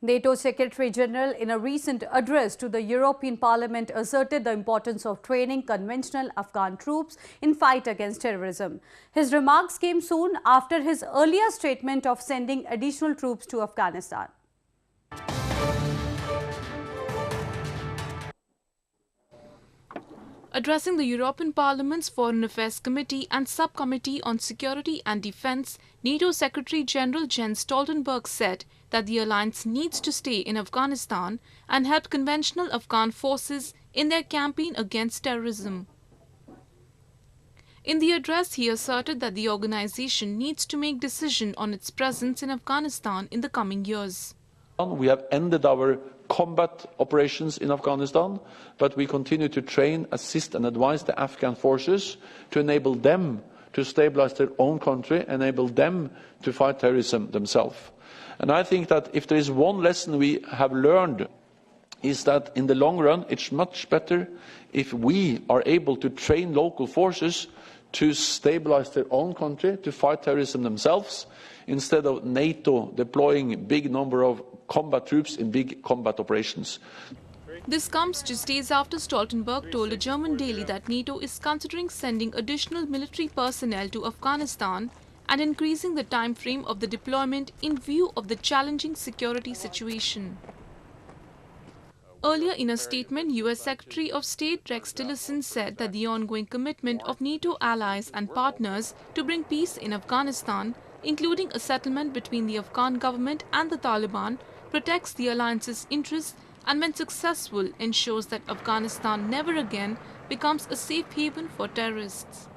NATO Secretary General, in a recent address to the European Parliament, asserted the importance of training conventional Afghan troops in fight against terrorism. His remarks came soon after his earlier statement of sending additional troops to Afghanistan. Addressing the European Parliament's Foreign Affairs Committee and Subcommittee on Security and Defence, NATO Secretary General Jens Stoltenberg said that the alliance needs to stay in Afghanistan and help conventional Afghan forces in their campaign against terrorism. In the address, he asserted that the organization needs to make decision on its presence in Afghanistan in the coming years. We have ended our combat operations in Afghanistan, but we continue to train, assist and advise the Afghan forces to enable them to stabilize their own country, enable them to fight terrorism themselves. And I think that if there is one lesson we have learned, is that in the long run it's much better if we are able to train local forces to stabilize their own country, to fight terrorism themselves, instead of NATO deploying a big number of combat troops in big combat operations. This comes just days after Stoltenberg told a German daily that NATO is considering sending additional military personnel to Afghanistan and increasing the time frame of the deployment in view of the challenging security situation. Earlier in a statement, US Secretary of State Rex Tillerson said that the ongoing commitment of NATO allies and partners to bring peace in Afghanistan, including a settlement between the Afghan government and the Taliban, protects the alliance's interests and, when successful, ensures that Afghanistan never again becomes a safe haven for terrorists.